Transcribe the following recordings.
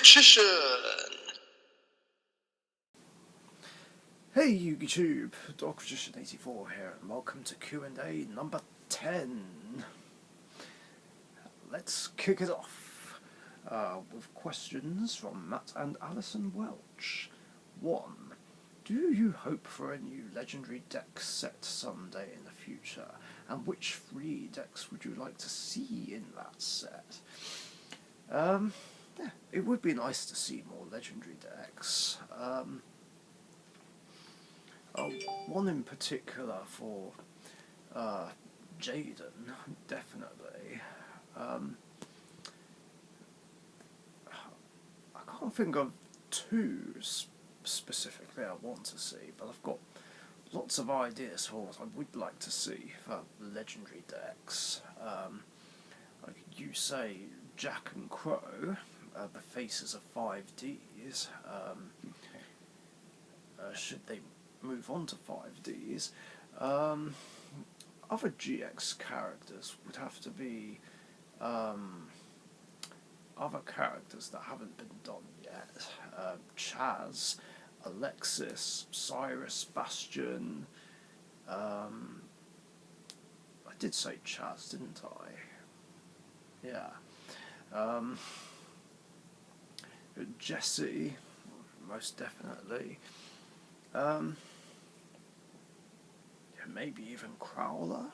Richician! Hey YouTube, Richician84 here, and welcome to Q&A number 10. Let's kick it off with questions from Matt and Alison Welch. 1. Do you hope for a new legendary deck set someday in the future? And which 3 decks would you like to see in that set? Yeah, it would be nice to see more legendary decks. One in particular for Jaden, definitely. I can't think of 2 specifically I want to see, but I've got lots of ideas for what I would like to see for legendary decks. Like you say, Jack and Crow, the faces of 5Ds. Should they move on to 5Ds? Other GX characters would have to be other characters that haven't been done yet. Chaz, Alexis, Cyrus, Bastion. I did say Chaz, didn't I? Yeah. Jesse, most definitely. Maybe even Crowler.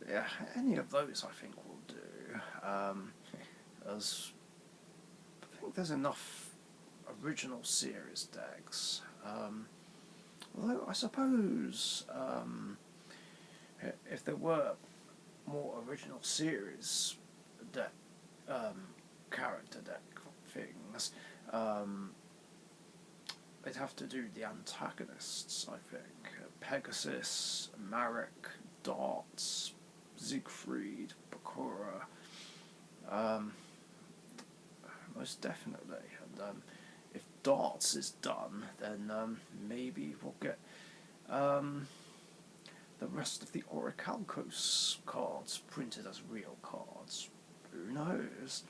Yeah, any of those I think will do. As I think there's enough original series decks. Although I suppose if there were more original series deck, character deck things, they'd have to do the antagonists, I think. Pegasus, Marek, Darts, Siegfried, Bakura. Most definitely. And if Darts is done, then maybe we'll get the rest of the Orichalcos cards printed as real cards. Who knows?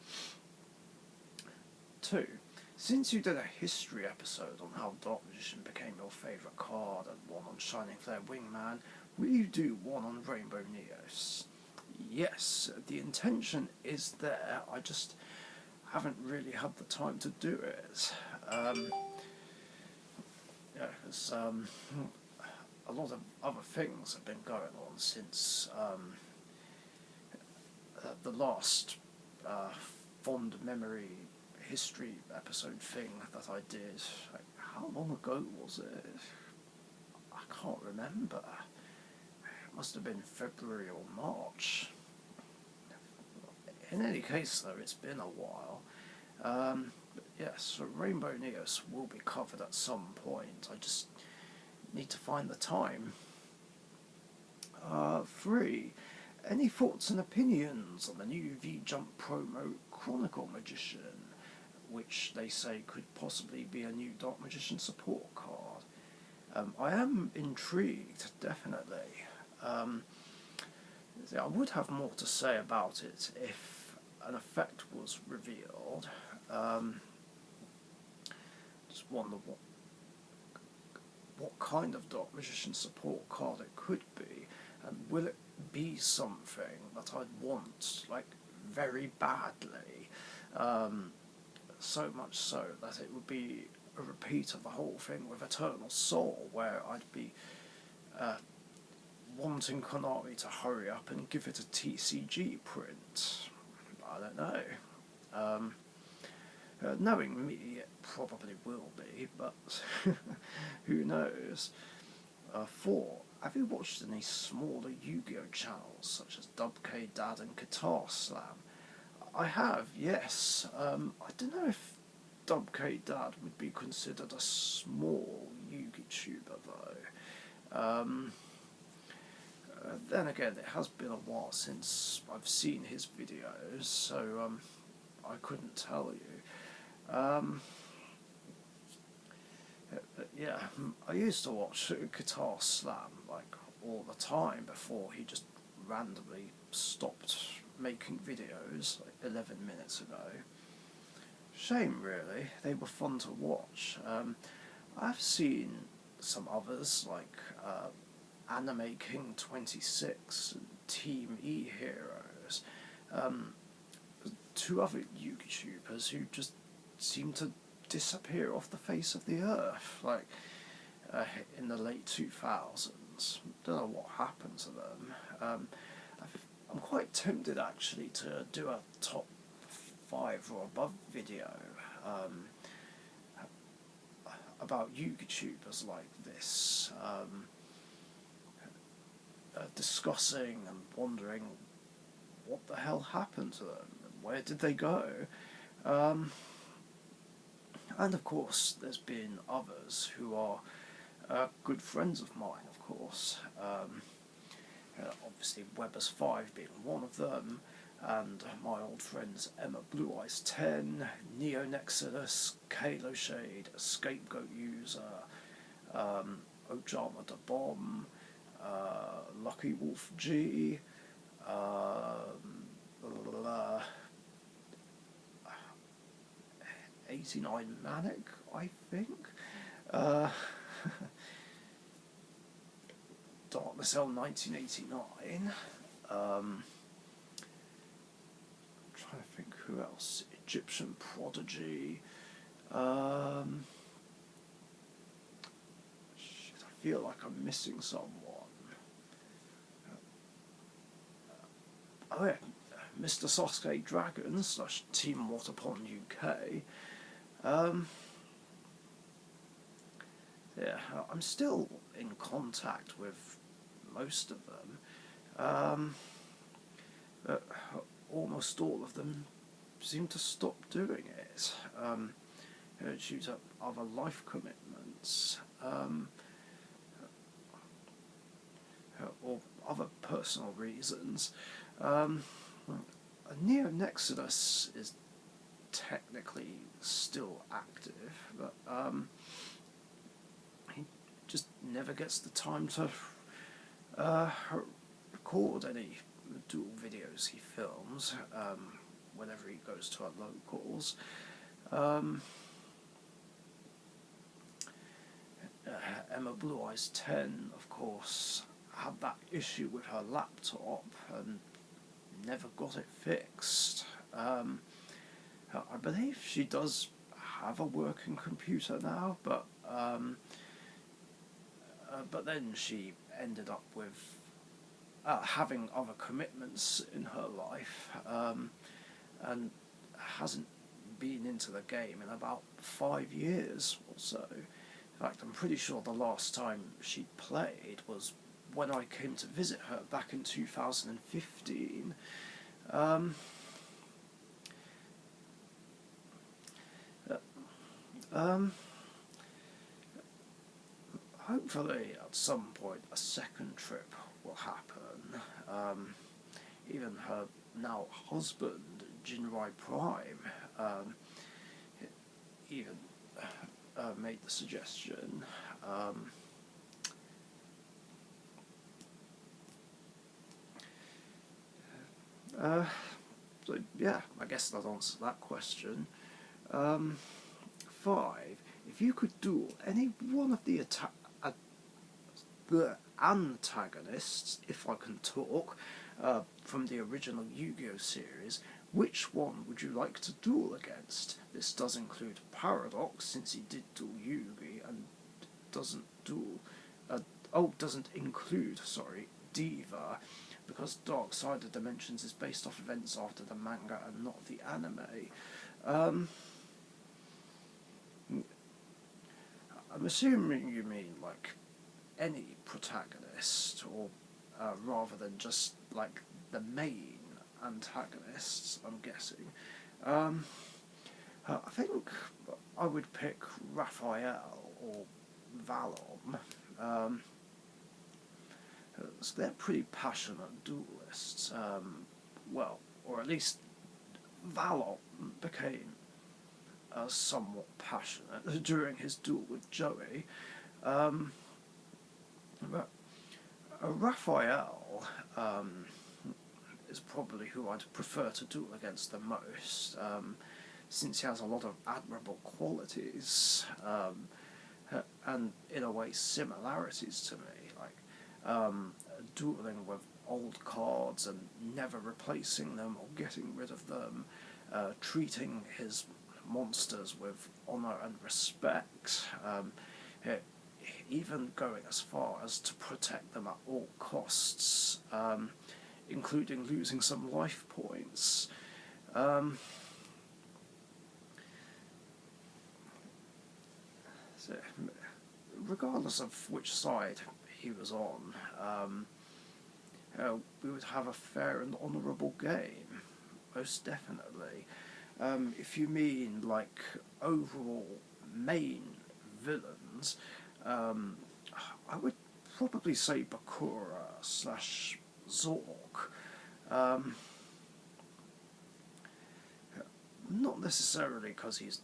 2. Since you did a history episode on how Dark Magician became your favourite card and one on Shining Flare Wingman, will you do one on Rainbow Neos? Yes, the intention is there, I just haven't really had the time to do it. Yeah, because a lot of other things have been going on since the last fond memory history episode thing that I did. Like, how long ago was it? I can't remember. It must have been February or March. In any case though, it's been a while. But yes, so Rainbow Neos will be covered at some point. I just need to find the time. 3. Any thoughts and opinions on the new V-Jump promo Chronicle Magician, which they say could possibly be a new Dark Magician support card? I am intrigued, definitely. I would have more to say about it if an effect was revealed. Just wonder what kind of Dark Magician support card it could be, and will it be something that I'd want, like, very badly? So much so that it would be a repeat of the whole thing with Eternal Soul, where I'd be wanting Konami to hurry up and give it a TCG print. I don't know. Knowing me, it probably will be, but who knows. 4. Have you watched any smaller Yu-Gi-Oh channels such as Dubk Dad and Guitar Slam? I have, yes. I don't know if Dubk Dad would be considered a small Yu-Gi-Tuber though. Then again, it has been a while since I've seen his videos, so I couldn't tell you. Yeah, I used to watch Guitar Slam like all the time before he just randomly stopped making videos like 11 minutes ago. Shame, really. They were fun to watch. I've seen some others like Anime King 26 and Team E Heroes. Um, Two other YouTubers who just seem to disappear off the face of the earth, like in the late 2000s. Don't know what happened to them. I'm quite tempted actually to do a top 5 or above video about YouTubers like this, discussing and wondering what the hell happened to them, where did they go, and of course there's been others who are good friends of mine, of course. Obviously Weber's 5 being one of them, and my old friends Emma Blue Eyes 10, Neo Nexus, Kalo Shade, Scapegoat User, Ojama the Bomb, Lucky Wolf G, 89 Manic, I think. Darkness L 1989. Trying to think who else. Egyptian Prodigy. Shit, I feel like I'm missing someone. Oh yeah, Mr. Sasuke Dragon / Team Waterpond UK. Yeah, I'm still in contact with most of them, but almost all of them seem to stop doing it due to other life commitments, or other personal reasons. Neo Nexus is technically still active, but he just never gets the time to record any dual videos he films whenever he goes to our locals. Emma Blue Eyes 10, of course, had that issue with her laptop and never got it fixed. I believe she does have a working computer now, but then she ended up with having other commitments in her life, and hasn't been into the game in about 5 years or so. In fact, I'm pretty sure the last time she played was when I came to visit her back in 2015. Hopefully at some point a second trip will happen. Even her now husband, Jinrai Prime, even made the suggestion. So yeah, I guess that answers that question. 5. If you could duel any one of the antagonists, if I can talk, from the original Yu-Gi-Oh series, which one would you like to duel against? This does include Paradox, since he did duel Yugi, and doesn't include, Diva, because Dark Side of Dimensions is based off events after the manga and not the anime. I'm assuming you mean like any protagonist, or rather than just like the main antagonists, I'm guessing. I think I would pick Raphael or Valom. So they're pretty passionate duelists. Well, or at least Valom became somewhat passionate during his duel with Joey. But Raphael is probably who I'd prefer to duel against the most, since he has a lot of admirable qualities, and in a way similarities to me, like dueling with old cards and never replacing them or getting rid of them, treating his monsters with honour and respect, even going as far as to protect them at all costs, including losing some life points. So, regardless of which side he was on, we would have a fair and honourable game, most definitely. If you mean like overall main villains, I would probably say Bakura / Zork. Not necessarily because he's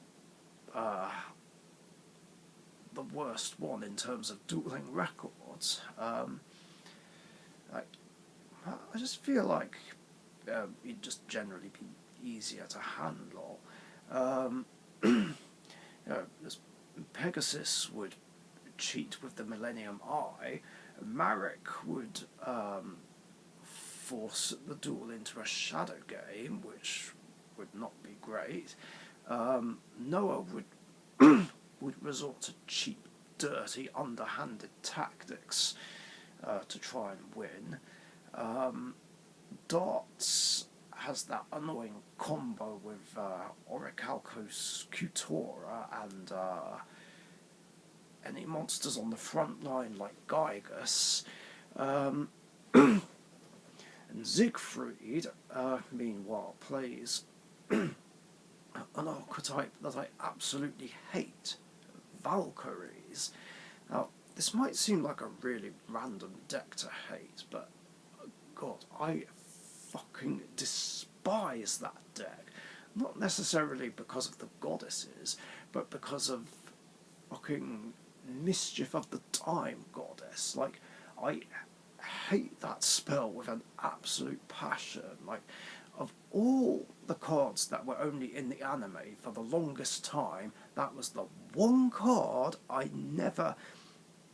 the worst one in terms of dueling records. I just feel like he'd just generally be easier to handle. Pegasus would cheat with the Millennium Eye. Marek would force the duel into a shadow game, which would not be great. Noah would resort to cheap, dirty, underhanded tactics to try and win. Darts has that annoying combo with Orichalcos Cutora and any monsters on the front line like Gygus. And Siegfried, meanwhile, plays an archetype that I absolutely hate, Valkyries. Now, this might seem like a really random deck to hate, but God, I fucking despise that deck. Not necessarily because of the goddesses, but because of fucking Mischief of the Time goddess. Like, I hate that spell with an absolute passion. Like, of all the cards that were only in the anime for the longest time, that was the one card I never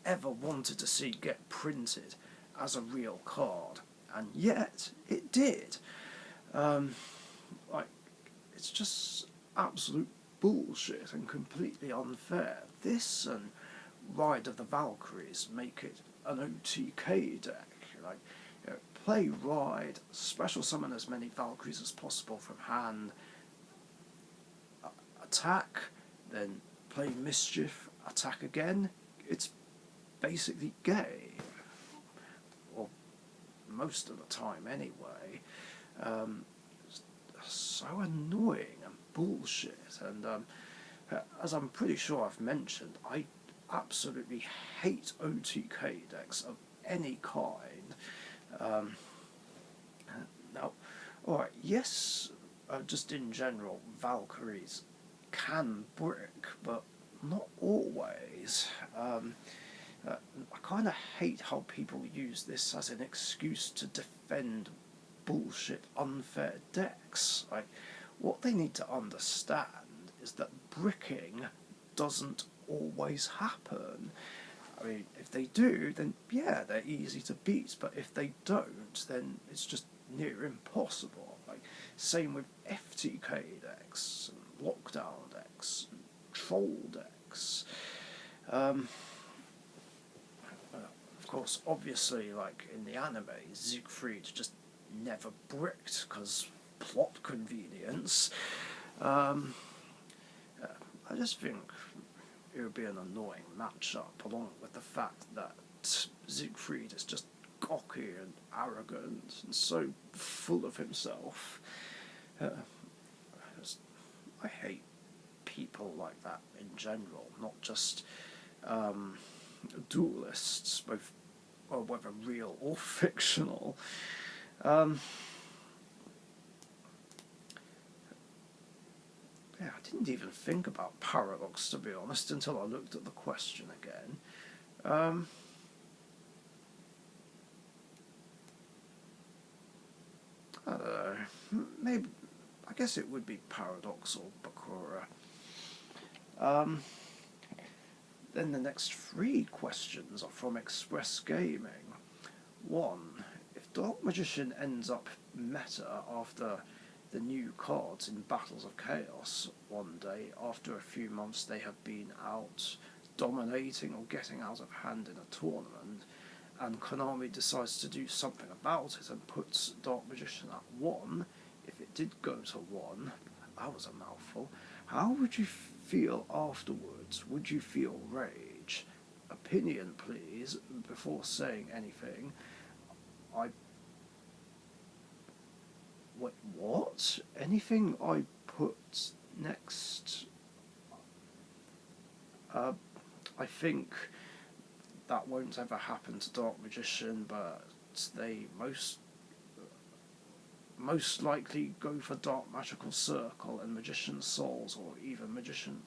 ever wanted to see get printed as a real card, and yet it did. Like, it's just absolute bullshit and completely unfair. This and Ride of the Valkyries make it an OTK deck. Like, play Ride, special summon as many Valkyries as possible from hand, attack, then play Mischief, attack again. It's basically game, or most of the time anyway. It's so annoying and bullshit, and as I'm pretty sure I've mentioned, I absolutely hate OTK decks of any kind. Now, alright, yes, just in general, Valkyries can brick, but not always. I kind of hate how people use this as an excuse to defend bullshit, unfair decks. Like, what they need to understand is that bricking doesn't always happen. I mean, if they do, then yeah, they're easy to beat, but if they don't, then it's just near impossible. Like, same with FTK decks, and lockdown decks, and troll decks. Of course, obviously, like in the anime, Siegfried just never bricked because plot convenience. I just think it would be an annoying matchup, along with the fact that Siegfried is just cocky and arrogant and so full of himself. I hate people like that in general, not just duelists, both, well, whether real or fictional. Yeah, I didn't even think about Paradox, to be honest, until I looked at the question again. maybe, I guess it would be Paradoxal Bakura. Um, then the next three questions are from Express Gaming. 1. If Dark Magician ends up meta after the new cards in Battles of Chaos one day, after a few months they have been out dominating or getting out of hand in a tournament, and Konami decides to do something about it and puts Dark Magician at 1, if it did go to 1, that was a mouthful, how would you feel afterwards? Would you feel rage? Opinion, please, before saying anything. Wait, what? Anything I put next? I think that won't ever happen to Dark Magician, but they most likely go for Dark Magical Circle and Magician's Souls, or even Magician's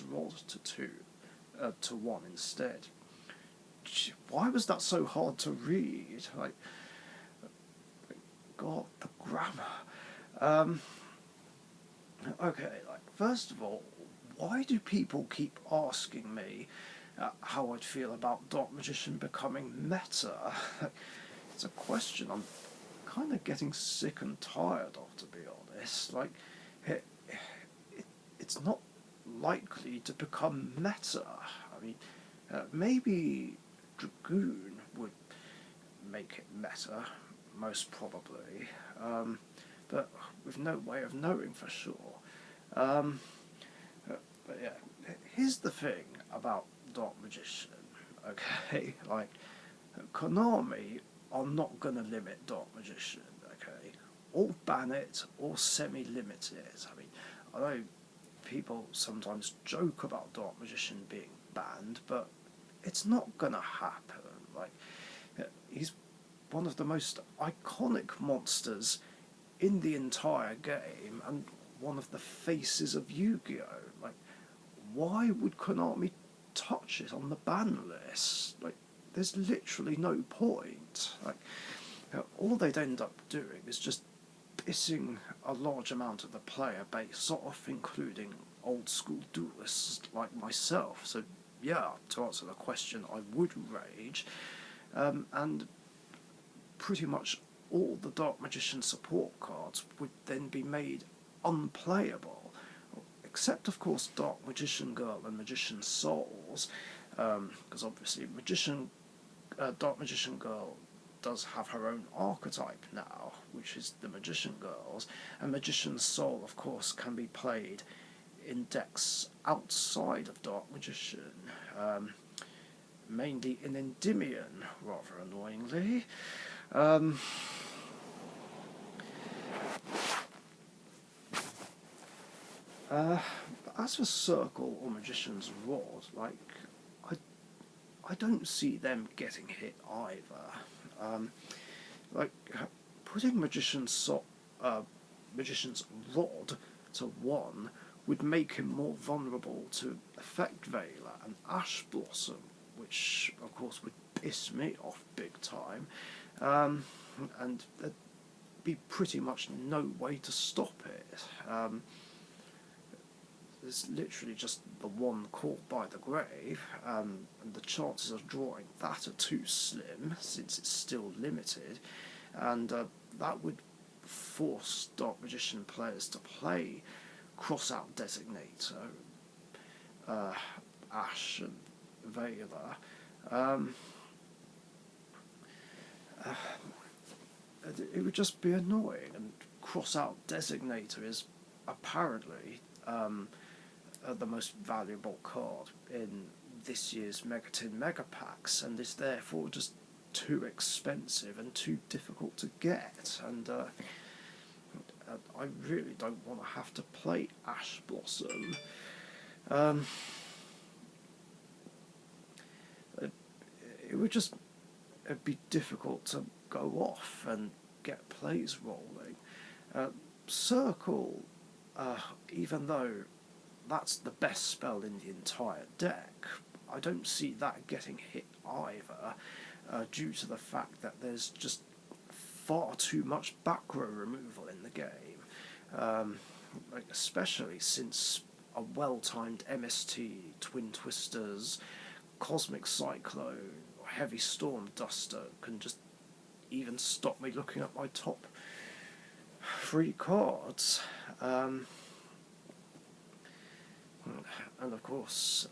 Rod to 1 instead. Why was that so hard to read? Like, God, the grammar. Okay, like, first of all, why do people keep asking me how I'd feel about Dark Magician becoming meta? It's a question I'm kind of getting sick and tired of, to be honest. Like, it's not likely to become meta. I mean, maybe Dragoon would make it meta, most probably, but with no way of knowing for sure. But yeah, here's the thing about Dark Magician, okay? Like, Konami are not going to limit Dark Magician, okay? Or ban it, or semi-limit it. I mean, I know people sometimes joke about Dark Magician being banned, but it's not going to happen. Like, he's one of the most iconic monsters in the entire game, and one of the faces of Yu-Gi-Oh! Like, why would Konami touch it on the ban list? Like, there's literally no point. Like, all they'd end up doing is just pissing a large amount of the player base off, including old school duelists like myself. So yeah, to answer the question, I would rage, and pretty much all the Dark Magician support cards would then be made unplayable, except of course Dark Magician Girl and Magician Souls, because obviously Dark Magician Girl does have her own archetype now, which is the Magician Girls, and Magician Soul of course can be played in decks outside of Dark Magician, mainly in Endymion, rather annoyingly. As for Circle or Magician's Rod, like, I don't see them getting hit either. Like, putting Magician's Rod to 1 would make him more vulnerable to Effect Veiler and Ash Blossom, which of course would piss me off big time, and there'd be pretty much no way to stop it. There's literally just the one Caught by the Grave, and the chances of drawing that are too slim, since it's still limited, and that would force Dark Magician players to play Crossout Designator, Ash and Veiler. It would just be annoying, and Crossout Designator is apparently the most valuable card in this year's Megatin Mega Packs, and is therefore just too expensive and too difficult to get, and I really don't want to have to play Ash Blossom. It would just be difficult to go off and get plays rolling. Circle, even though that's the best spell in the entire deck, I don't see that getting hit either, due to the fact that there's just far too much back row removal in the game, like especially since a well-timed MST, Twin Twisters, Cosmic Cyclone, or Heavy Storm Duster can just even stop me looking at my top 3 cards. And of course,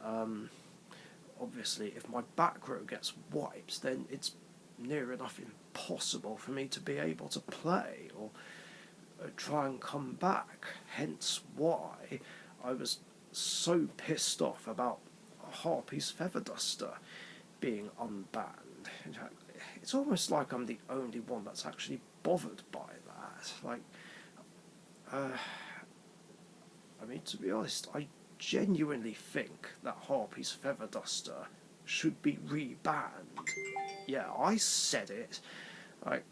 obviously, if my back row gets wiped, then it's near enough impossible for me to be able to play or try and come back. Hence why I was so pissed off about Harpy's Feather Duster being unbanned. In fact, it's almost like I'm the only one that's actually bothered by that. Like, I mean, to be honest, I genuinely think that Harpy's Feather Duster should be rebanned. Yeah, I said it. Like,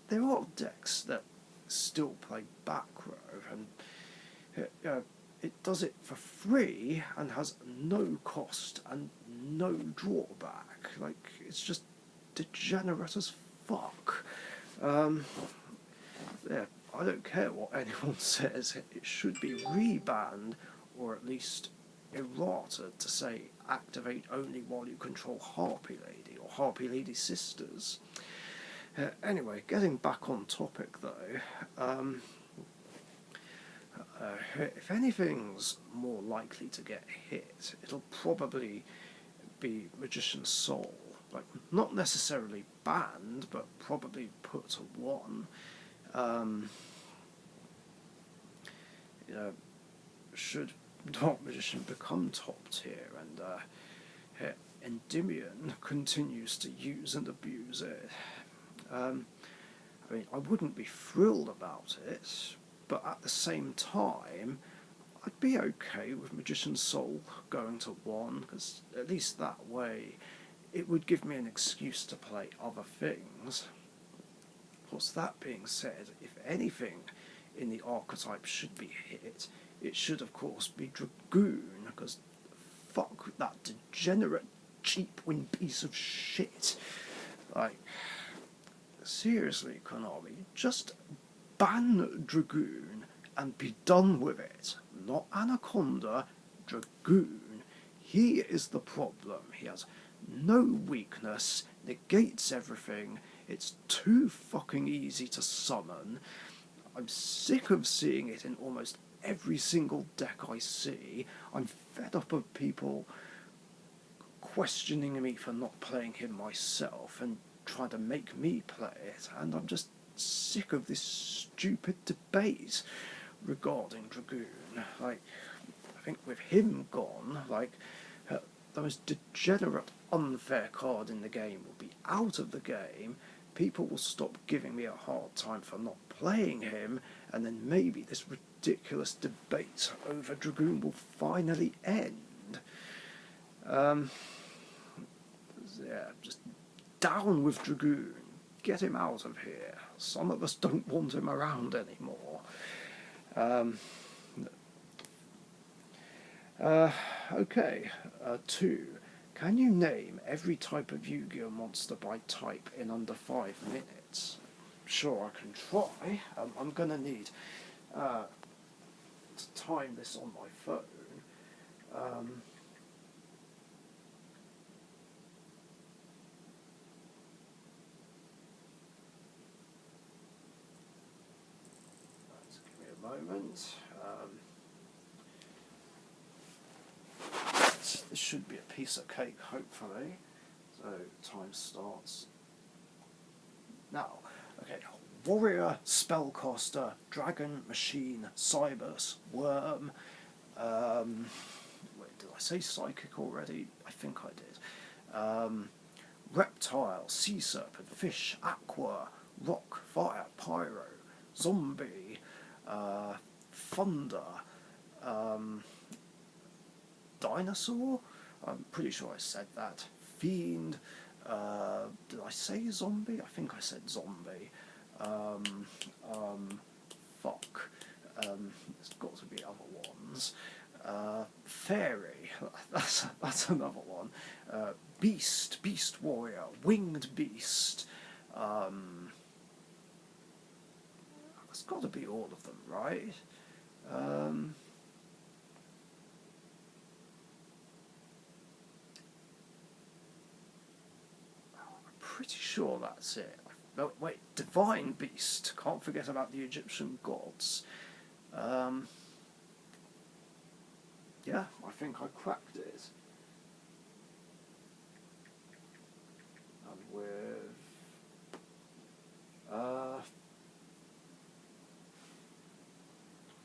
there are decks that still play back row, and it does it for free and has no cost and no drawback. Like, it's just degenerate as fuck. Yeah, I don't care what anyone says, it should be rebanned, or at least errata to say activate only while you control Harpy Lady or Harpy Lady Sisters. Anyway, getting back on topic though, if anything's more likely to get hit, it'll probably be Magician's Soul. Like, not necessarily banned, but probably put to 1. Should Dark Magician become top tier and Endymion continues to use and abuse it, I mean, I wouldn't be thrilled about it, but at the same time, I'd be okay with Magician's Soul going to 1, because at least that way it would give me an excuse to play other things. Of course, that being said, if anything in the archetype should be hit, it should of course be Dragoon, because fuck that degenerate cheap win piece of shit. Like, seriously, Konami, just ban Dragoon and be done with it. Not Anaconda, Dragoon. He is the problem. He has no weakness, negates everything, it's too fucking easy to summon. I'm sick of seeing it in almost every single deck I see. I'm fed up of people questioning me for not playing him myself and trying to make me play it, and I'm just sick of this stupid debate regarding Dragoon. Like, I think with him gone, like, the most degenerate, unfair card in the game will be out of the game, people will stop giving me a hard time for not playing him, and then maybe this ridiculous debate over Dragoon will finally end. Yeah, just down with Dragoon. Get him out of here. Some of us don't want him around anymore. Okay, 2. Can you name every type of Yu-Gi-Oh monster by type in under 5 minutes? Sure, I can try. I'm going to need to time this on my phone. Give me a moment. This should be a piece of cake, hopefully. So, time starts now. Okay, Warrior, Spellcaster, Dragon, Machine, Cybers, Worm. Wait, did I say Psychic already? I think I did. Reptile, Sea Serpent, Fish, Aqua, Rock, Fire, Pyro, Zombie, Thunder, Dinosaur? I'm pretty sure I said that. Fiend. Did I say zombie? I think I said zombie. Fuck. There's got to be other ones. Fairy. That's another one. Beast. Beast Warrior. Winged Beast. It's got to be all of them, right? I'm pretty sure that's it. No, wait, Divine Beast. Can't forget about the Egyptian gods. Yeah, I think I cracked it. And with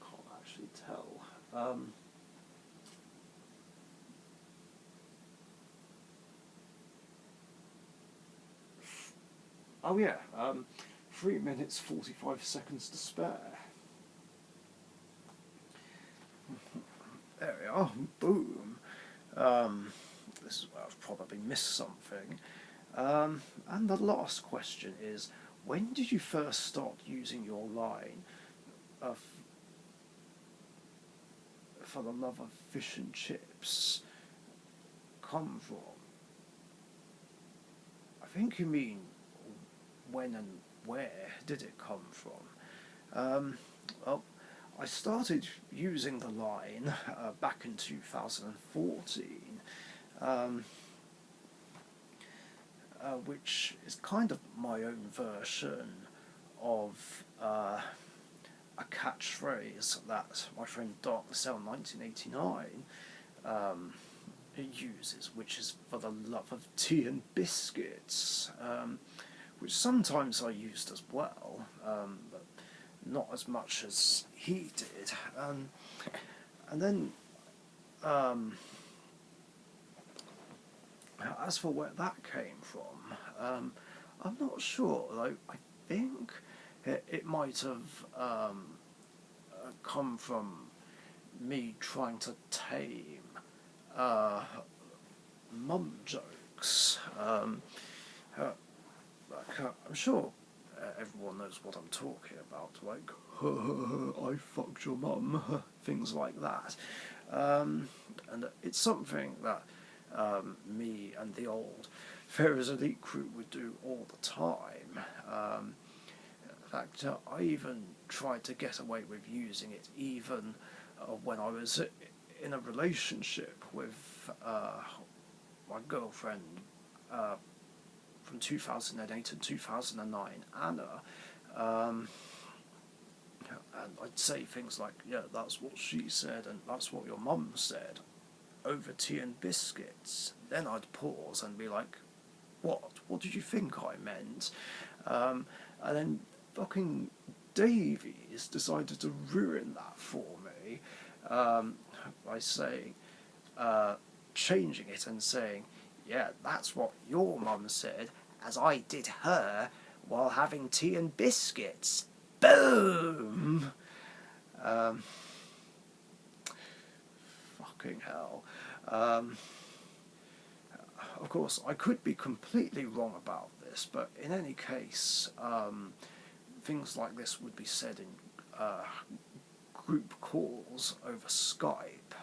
can't actually tell. Oh yeah, 3 minutes 45 seconds to spare. There we are. Boom. This is where I've probably missed something. And the last question is, when did you first start using your line of "for the love of fish and chips" come from? I think you mean when and where did it come from? Well, I started using the line back in 2014, which is kind of my own version of a catchphrase that my friend Darknessl1989 uses, which is "for the love of tea and biscuits," which sometimes I used as well, but not as much as he did. And then, as for where that came from, I'm not sure, though. I think it might have come from me trying to tame mum jokes. I'm sure everyone knows what I'm talking about, like "I fucked your mum," things like that. And it's something that me and the old Pharaoh's Elite crew would do all the time. In fact, I even tried to get away with using it even when I was in a relationship with my girlfriend from 2008 and 2009, Anna, and I'd say things like, "Yeah, that's what she said, and that's what your mum said," over tea and biscuits. Then I'd pause and be like, "What? What did you think I meant?" And then fucking Davies decided to ruin that for me by saying, changing it and saying, "Yeah, that's what your mum said, as I did her while having tea and biscuits." Boom! Fucking hell. Of course, I could be completely wrong about this, but in any case, things like this would be said in group calls over Skype.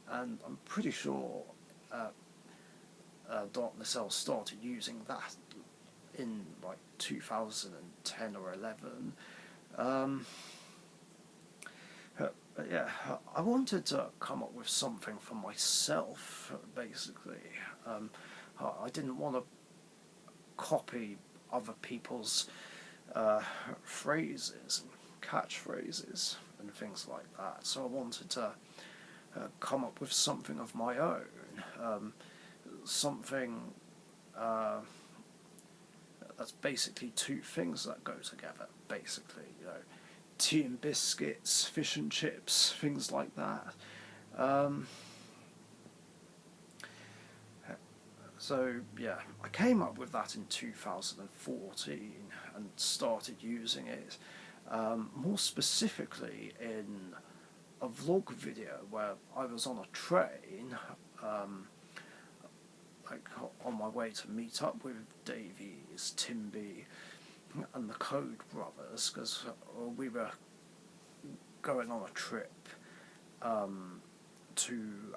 And I'm pretty sure Darknessl started using that in like 2010 or 11. But yeah, I wanted to come up with something for myself, basically. I didn't want to copy other people's phrases and catchphrases and things like that, so I wanted to come up with something of my own, something that's basically two things that go together, basically, tea and biscuits, fish and chips, things like that. So yeah, I came up with that in 2014 and started using it, more specifically in a vlog video where I was on a train, like on my way to meet up with Davies, Timby, and the Code Brothers, because we were going on a trip to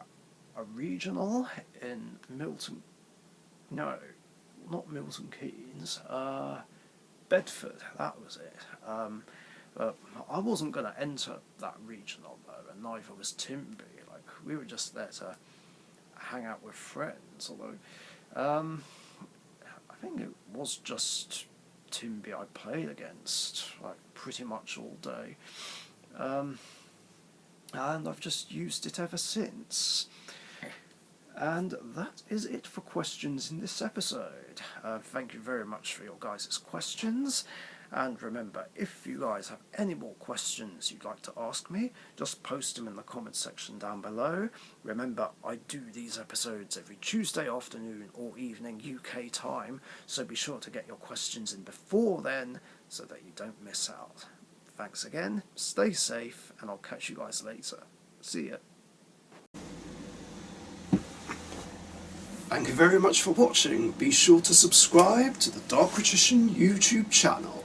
a regional in Milton No, not Milton Keynes. Bedford, that was it. But I wasn't going to enter that regional though, and neither was Timby. Like, we were just there to hang out with friends. Although, I think it was just Timby I played against, like, pretty much all day. And I've just used it ever since. And that is it for questions in this episode. Thank you very much for your guys' questions. And remember, if you guys have any more questions you'd like to ask me, just post them in the comments section down below. Remember, I do these episodes every Tuesday afternoon or evening UK time, so be sure to get your questions in before then so that you don't miss out. Thanks again, stay safe, and I'll catch you guys later. See ya. Thank you very much for watching. Be sure to subscribe to the Richician YouTube channel.